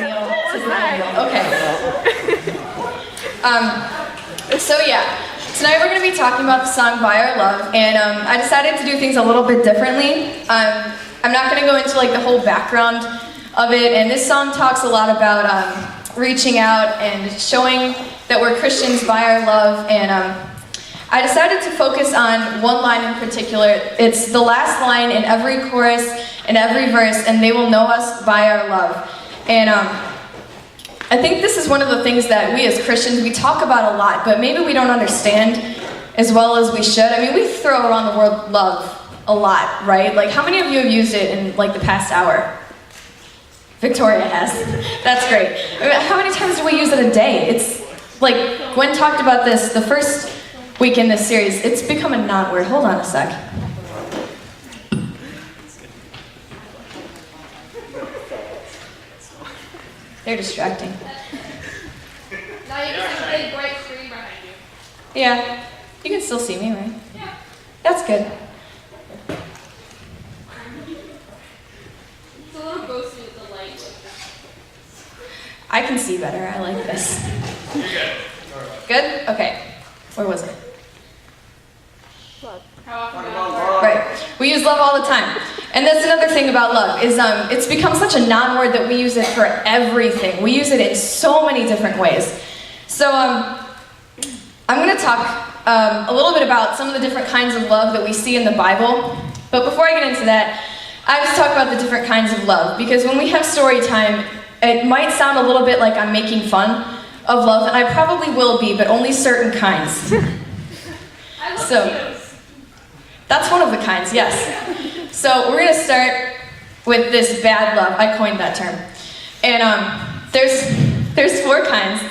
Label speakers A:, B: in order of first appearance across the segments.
A: Okay. So yeah, tonight we're going to be talking about the song By Our Love, and I decided to do things a little bit differently. I'm not going to go into like the whole background of it, and this song talks a lot about reaching out and showing that we're Christians by our love, and I decided to focus on one line in particular. It's the last line in every chorus and every verse, and they will know us by our love. And I think this is one of the things that we as Christians, we talk about a lot, but maybe we don't understand as well as we should. I mean, we throw around the word love a lot, right? Like, how many of you have used it in like the past hour? Victoria has. That's great. I mean, how many times do we use it a day? It's like, Gwen talked about this the first week in this series. It's become a non-word. Hold on a sec. They're distracting.
B: Now you can see a big bright screen behind you.
A: Yeah, you can still see me, right?
B: Yeah.
A: That's good.
B: It's a little ghosty with the light.
A: I can see better. I like this.
C: You're good.
A: Good? Okay. Where was it?
B: How often do you
A: Right. We use love all the time. And that's another thing about love, is it's become such a non-word that we use it for everything. We use it in so many different ways. So I'm going to talk a little bit about some of the different kinds of love that we see in the Bible. But before I get into that, I have to talk about the different kinds of love. Because when we have story time, it might sound a little bit like I'm making fun of love, and I probably will be, but only certain kinds.
B: I love
A: So-
B: Cheetos.
A: That's one of the kinds, yes. So we're going to start with this bad love. I coined that term. And there's four kinds.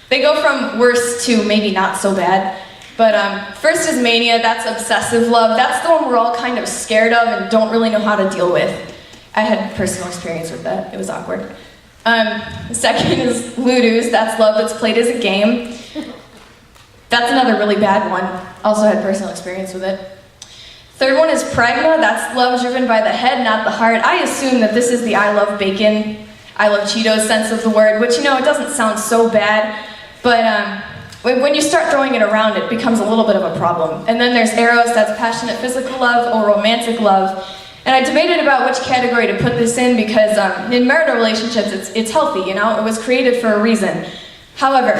A: They go from worse to maybe not so bad. But first is mania. That's obsessive love. That's the one we're all kind of scared of and don't really know how to deal with. I had personal experience with that. It was awkward. The second is ludus. That's love that's played as a game. That's another really bad one. Also had personal experience with it. Third one is pragma. That's love driven by the head, not the heart. I assume that this is the I love bacon, I love Cheetos sense of the word, which, you know, it doesn't sound so bad, but when you start throwing it around, it becomes a little bit of a problem. And then there's eros. That's passionate physical love or romantic love. And I debated about which category to put this in because in marital relationships, it's healthy, you know? It was created for a reason. However,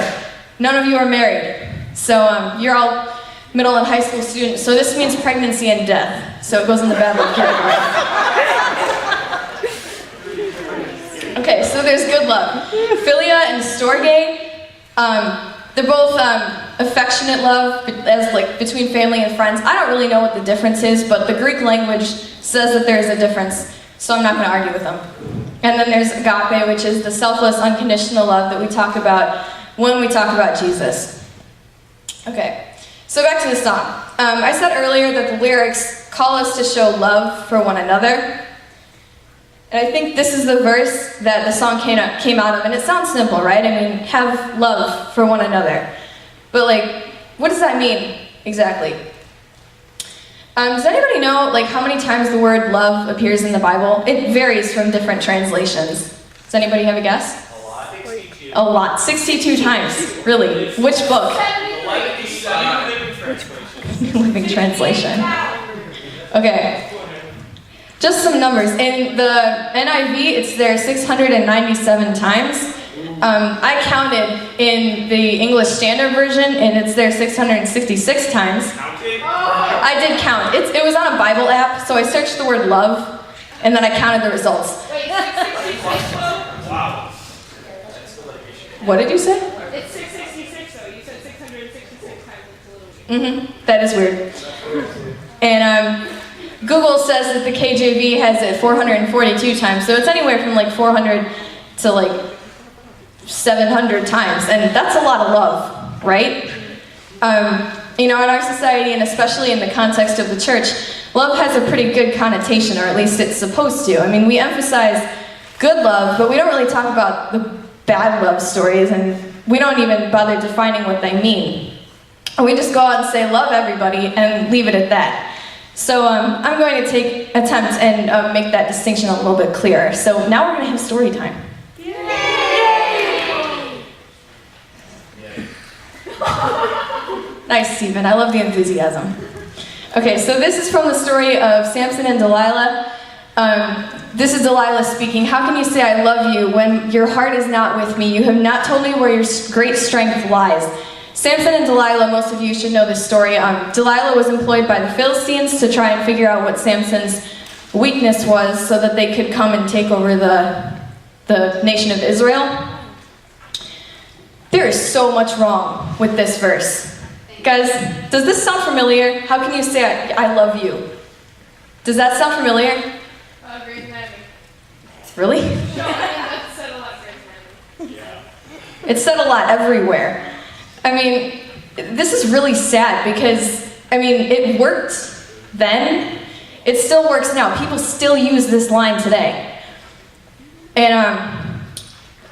A: none of you are married. So you're all middle and high school students, so this means pregnancy and death. So it goes in the bad love category. Okay, so there's good love. Philia and storge, they're both affectionate love, as like between family and friends. I don't really know what the difference is, but the Greek language says that there's a difference, so I'm not going to argue with them. And then there's agape, which is the selfless, unconditional love that we talk about when we talk about Jesus. Okay. So back to the song. I said earlier that the lyrics call us to show love for one another. And I think this is the verse that the song came out of. And it sounds simple, right? I mean, have love for one another. But like, what does that mean exactly? Does anybody know like how many times the word love appears in the Bible? It varies from different translations. Does anybody have a guess?
C: A lot. 62.
A: A lot. 62 times. Really? Which book? Living Translation. Okay. Just some numbers. In the NIV, it's there 697 times. I counted in the English Standard Version, and it's there 666 times. I did count. It was on a Bible app, so I searched the word love, and then I counted the results.
B: Wait, 666 though?
C: Wow.
A: What did you say?
B: It's 666 though. You said 666 times. It's a little weird.
A: That is weird. And Google says that the KJV has it 442 times, so it's anywhere from like 400 to like 700 times, and that's a lot of love, right? You know, in our society, and especially in the context of the church, love has a pretty good connotation, or at least it's supposed to. I mean, we emphasize good love, but we don't really talk about the bad love stories, and we don't even bother defining what they mean. We just go out and say, love everybody, and leave it at that. So I'm going to attempt and make that distinction a little bit clearer. So now we're going to have story time.
B: Yay!
A: Nice, Stephen. I love the enthusiasm. Okay, so this is from the story of Samson and Delilah. This is Delilah speaking. How can you say I love you when your heart is not with me? You have not told me where your great strength lies. Samson and Delilah, most of you should know this story. Delilah was employed by the Philistines to try and figure out what Samson's weakness was so that they could come and take over the nation of Israel. There is so much wrong with this verse. Guys, does this sound familiar? How can you say I love you? Does that sound familiar?
B: Grey's Anatomy.
A: Really?
B: No, I mean, that's said a lot, Grey's Anatomy.
C: Yeah.
A: It's said a lot everywhere. I mean, this is really sad because, I mean, it worked then. It still works now. People still use this line today. And,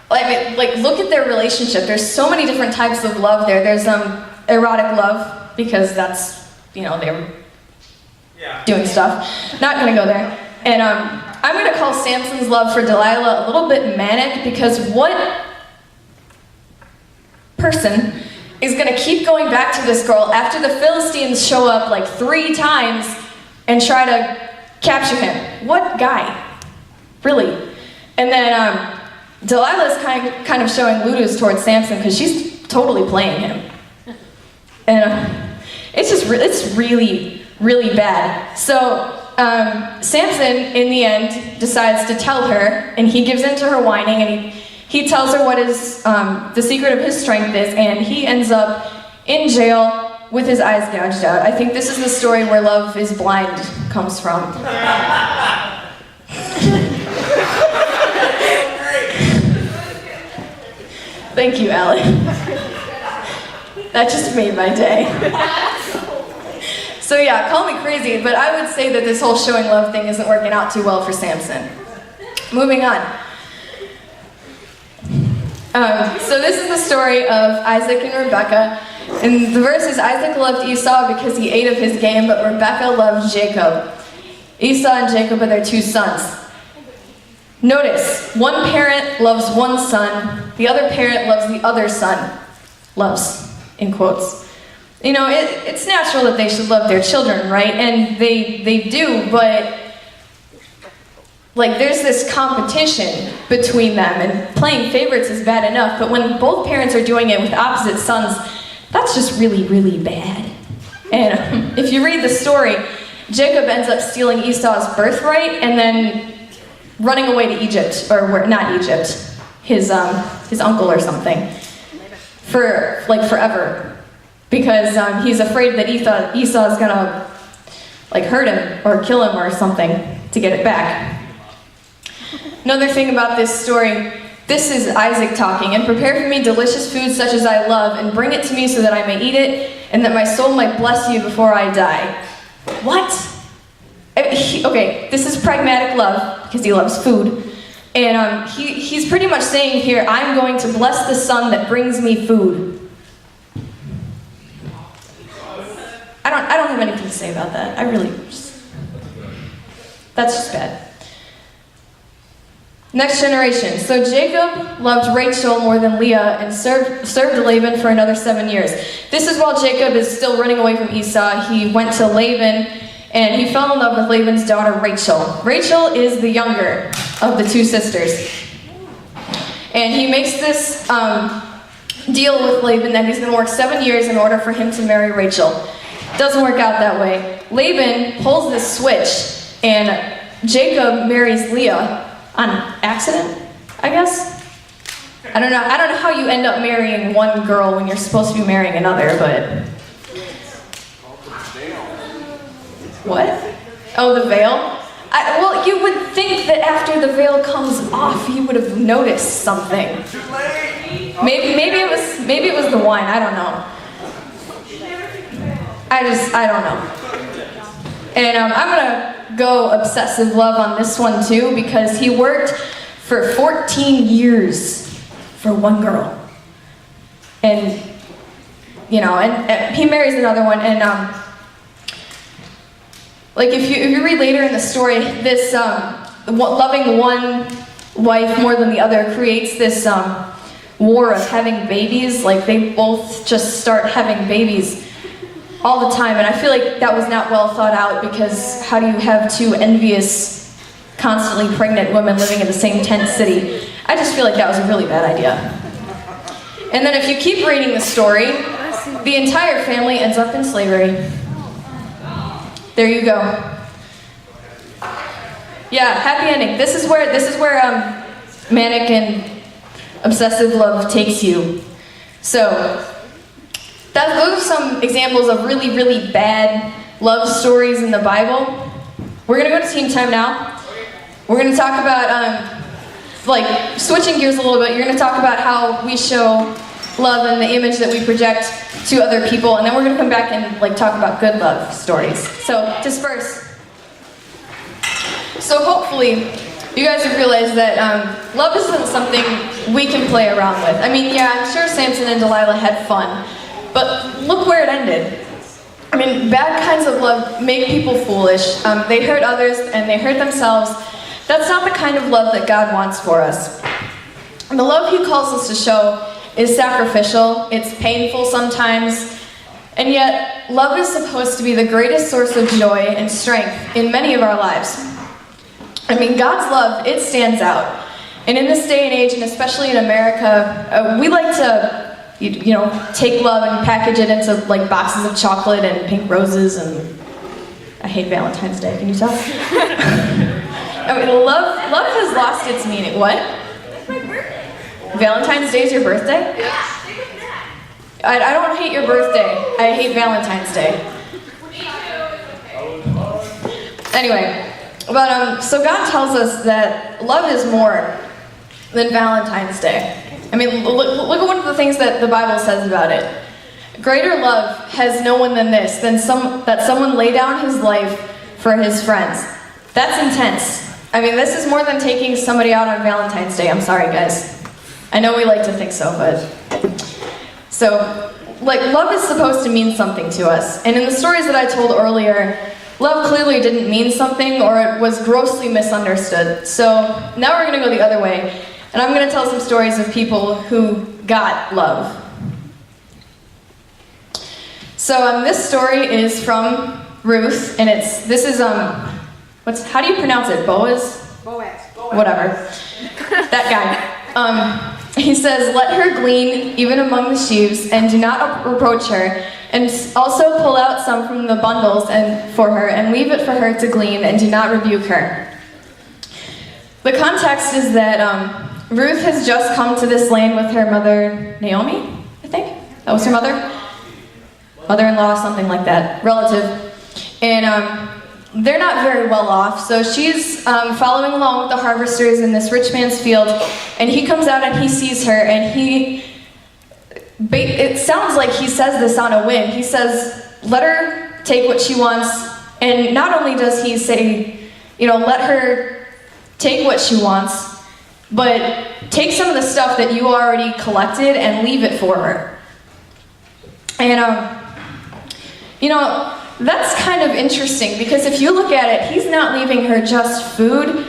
A: like, look at their relationship. There's so many different types of love there. There's, erotic love, because that's, they were doing stuff. Not gonna go there. And, I'm gonna call Samson's love for Delilah a little bit manic, because what person is gonna keep going back to this girl after the Philistines show up like 3 times and try to capture him? What guy? Really? And then Delilah's kind of showing ludus towards Samson because she's totally playing him. And it's really, really bad. So Samson, in the end, decides to tell her, and he gives in to her whining, and he tells her what the secret of his strength is, and he ends up in jail with his eyes gouged out. I think this is the story where love is blind comes from. Thank you, Alan. That just made my day. So yeah, call me crazy, but I would say that this whole showing love thing isn't working out too well for Samson. Moving on. So this is the story of Isaac and Rebekah. And the verse is, Isaac loved Esau because he ate of his game, but Rebekah loved Jacob. Esau and Jacob are their 2 sons. Notice, one parent loves one son, the other parent loves the other son. Loves, in quotes. It's natural that they should love their children, right? And they do, but like there's this competition between them, and playing favorites is bad enough, but when both parents are doing it with opposite sons, that's just really, really bad. And if you read the story, Jacob ends up stealing Esau's birthright and then running away to Egypt, or not Egypt, his uncle or something, for like forever, because he's afraid that Esau's gonna like hurt him or kill him or something to get it back. Another thing about this story, this is Isaac talking, and prepare for me delicious food such as I love, and bring it to me so that I may eat it, and that my soul might bless you before I die. What? Okay, this is pragmatic love, because he loves food. And he's pretty much saying here, I'm going to bless the son that brings me food. I don't have anything to say about that. That's just bad. Next generation. So Jacob loved Rachel more than Leah and served Laban for another 7 years. This is while Jacob is still running away from Esau. He went to Laban and he fell in love with Laban's daughter Rachel. Rachel is the younger of the 2 sisters. And he makes this deal with Laban that he's going to work 7 years in order for him to marry Rachel. Doesn't work out that way. Laban pulls this switch and Jacob marries Leah on accident, I guess. I don't know how you end up marrying one girl when you're supposed to be marrying another, but... What? Oh, the veil? Well, you would think that after the veil comes off, you would have noticed something. Maybe it was the wine, I don't know. I don't know. And I'm gonna go obsessive love on this one too, because he worked for 14 years for one girl. And, and he marries another one, and, like if you read later in the story, this, loving one wife more than the other creates this, war of having babies. Like they both just start having babies all the time, and I feel like that was not well thought out, because how do you have two envious, constantly pregnant women living in the same tent city? I just feel like that was a really bad idea. And then if you keep reading the story, the entire family ends up in slavery. There you go. Yeah, happy ending. This is where manic and obsessive love takes you. So those are some examples of really, really bad love stories in the Bible. We're gonna go to team time now. We're gonna talk about like switching gears a little bit. You're gonna talk about how we show love and the image that we project to other people, and then we're gonna come back and like talk about good love stories. So disperse. So hopefully you guys have realized that love isn't something we can play around with. I mean, yeah, I'm sure Samson and Delilah had fun, but look where it ended. I mean, bad kinds of love make people foolish. They hurt others and they hurt themselves. That's not the kind of love that God wants for us. And the love He calls us to show is sacrificial, it's painful sometimes, and yet love is supposed to be the greatest source of joy and strength in many of our lives. I mean, God's love, it stands out. And in this day and age, and especially in America, we like to, you know, take love and package it into like boxes of chocolate and pink roses, and I hate Valentine's Day, can you tell? I mean, love has lost its meaning. What?
B: That's my birthday.
A: Valentine's Day is your birthday?
B: Yeah, stay with that.
A: I don't hate your birthday. I hate Valentine's Day.
B: Me too, it's okay.
A: Anyway, but so God tells us that love is more than Valentine's Day. I mean, look at one of the things that the Bible says about it. Greater love has no one than this, that someone lay down his life for his friends. That's intense. I mean, this is more than taking somebody out on Valentine's Day. I'm sorry, guys. I know we like to think so, but... So, like, love is supposed to mean something to us. And in the stories that I told earlier, love clearly didn't mean something, or it was grossly misunderstood. So, now we're going to go the other way. And I'm going to tell some stories of people who got love. So, this story is from Ruth, and how do you pronounce it? Boaz?
B: Boaz.
A: Whatever. That guy. He says, "Let her glean even among the sheaves, and do not reproach her. And also pull out some from the bundles for her, and leave it for her to glean, and do not rebuke her." The context is that Ruth has just come to this land with her mother, Naomi, I think? That was her mother? Mother-in-law, something like that. Relative. And they're not very well off, so she's following along with the harvesters in this rich man's field, and he comes out and he sees her, and it sounds like he says this on a whim. He says, let her take what she wants, and not only does he say, let her take what she wants, but take some of the stuff that you already collected and leave it for her. And, that's kind of interesting, because if you look at it, he's not leaving her just food.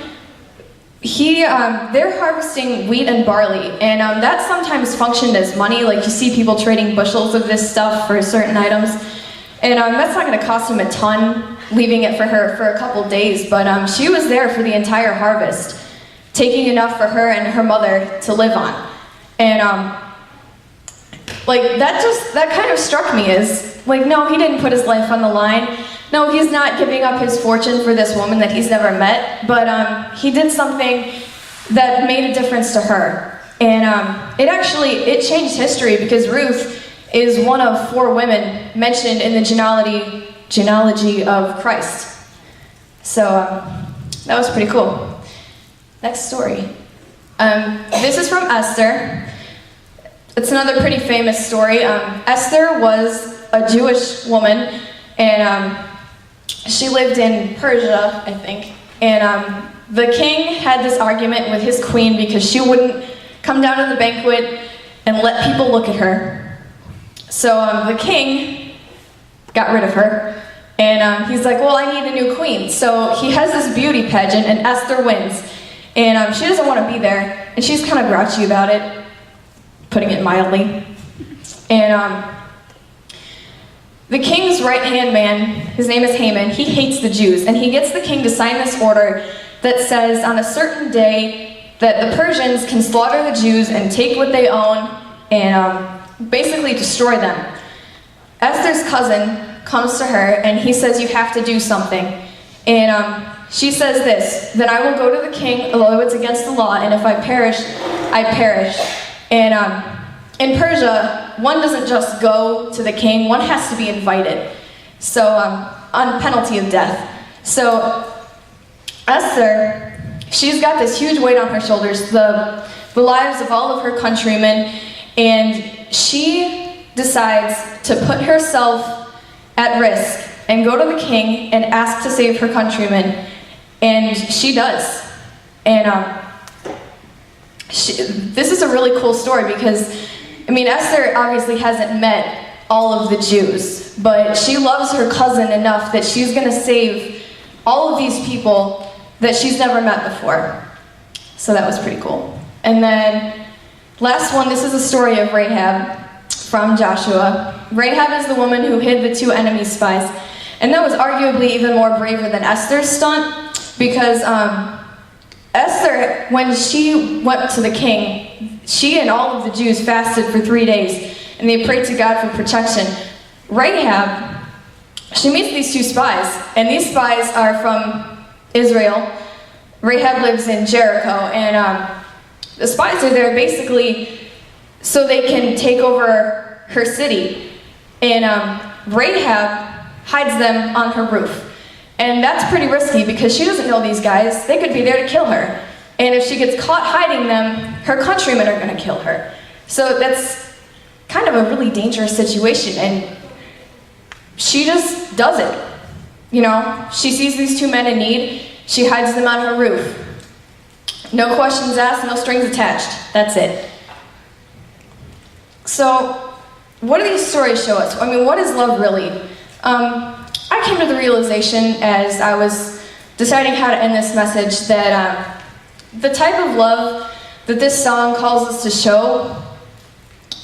A: They're harvesting wheat and barley, and that sometimes functioned as money. Like, you see people trading bushels of this stuff for certain items, and that's not going to cost him a ton, leaving it for her for a couple days, but she was there for the entire harvest, taking enough for her and her mother to live on. And that kind of struck me as, no, he didn't put his life on the line. No, he's not giving up his fortune for this woman that he's never met, but he did something that made a difference to her. And it changed history, because Ruth is one of 4 women mentioned in the genealogy of Christ. So that was pretty cool. Next story. This is from Esther. It's another pretty famous story. Esther was a Jewish woman, and she lived in Persia, I think. And the king had this argument with his queen because she wouldn't come down to the banquet and let people look at her. So the king got rid of her, and he's like, well, I need a new queen. So he has this beauty pageant, and Esther wins. And she doesn't want to be there, and she's kind of grouchy about it, putting it mildly. And the king's right-hand man, his name is Haman, he hates the Jews, and he gets the king to sign this order that says on a certain day that the Persians can slaughter the Jews and take what they own and basically destroy them. Esther's cousin comes to her and he says, you have to do something. And she says this, then I will go to the king, although it's against the law, and if I perish, I perish. And in Persia, one doesn't just go to the king, one has to be invited. So, on penalty of death. So, Esther, she's got this huge weight on her shoulders, the lives of all of her countrymen, and she decides to put herself at risk and go to the king and ask to save her countrymen. And she does. And this is a really cool story because, I mean, Esther obviously hasn't met all of the Jews, but she loves her cousin enough that she's going to save all of these people that she's never met before. So that was pretty cool. And then, last one, this is a story of Rahab from Joshua. Rahab is the woman who hid the two enemy spies. And that was arguably even more braver than Esther's stunt, because Esther, when she went to the king, she and all of the Jews fasted for 3 days, and they prayed to God for protection. Rahab, she meets these two spies, and these spies are from Israel. Rahab lives in Jericho, and the spies are there basically so they can take over her city. And Rahab hides them on her roof. And that's pretty risky because she doesn't know these guys. They could be there to kill her. And if she gets caught hiding them, her countrymen are going to kill her. So that's kind of a really dangerous situation. And she just does it. You know, she sees these two men in need. She hides them on her roof. No questions asked, no strings attached. That's it. So, what do these stories show us? I mean, what is love really? I came to the realization as I was deciding how to end this message that the type of love that this song calls us to show,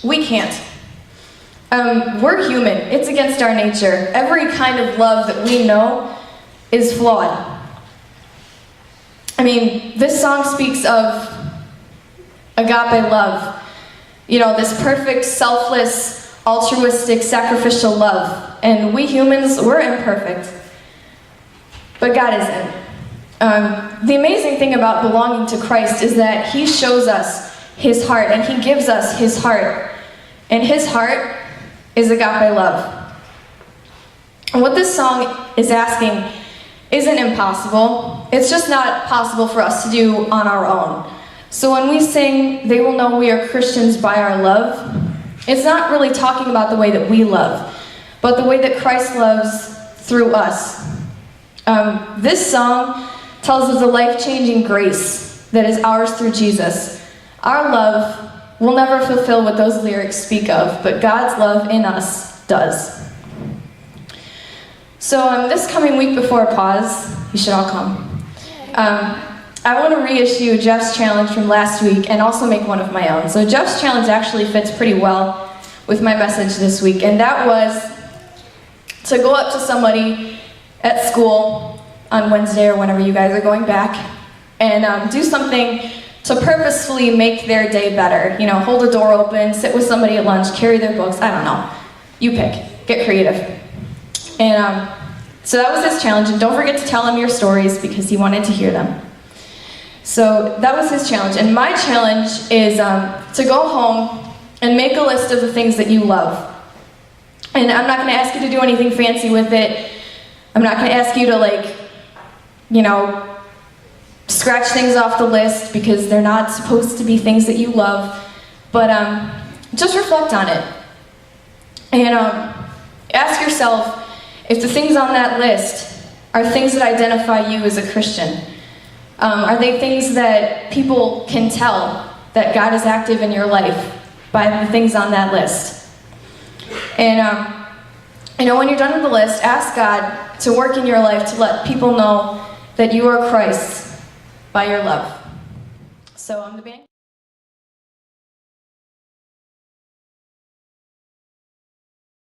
A: we can't. We're human. It's against our nature. Every kind of love that we know is flawed. I mean, this song speaks of agape love. You know, this perfect, selfless, altruistic, sacrificial love. And we humans, we're imperfect. But God isn't. The amazing thing about belonging to Christ is that He shows us His heart, and He gives us His heart. And His heart is agape love. And what this song is asking isn't impossible. It's just not possible for us to do on our own. So when we sing, "They will know we are Christians by our love," it's not really talking about the way that we love, but the way that Christ loves through us. This song tells of the life-changing grace that is ours through Jesus. Our love will never fulfill what those lyrics speak of, but God's love in us does. So this coming week before pause, you should all come. I want to reissue Jeff's challenge from last week and also make one of my own. So Jeff's challenge actually fits pretty well with my message this week, and that was to go up to somebody at school on Wednesday or whenever you guys are going back and do something to purposefully make their day better. You know, hold a door open, sit with somebody at lunch, carry their books, I don't know. You pick. Get creative. And so that was his challenge, and don't forget to tell him your stories because he wanted to hear them. So that was his challenge, and my challenge is to go home and make a list of the things that you love. And I'm not going to ask you to do anything fancy with it. I'm not going to ask you to, scratch things off the list because they're not supposed to be things that you love. But just reflect on it. And ask yourself if the things on that list are things that identify you as a Christian. Are they things that people can tell that God is active in your life by the things on that list? And when you're done with the list, ask God to work in your life to let people know that you are Christ by your love. So the band.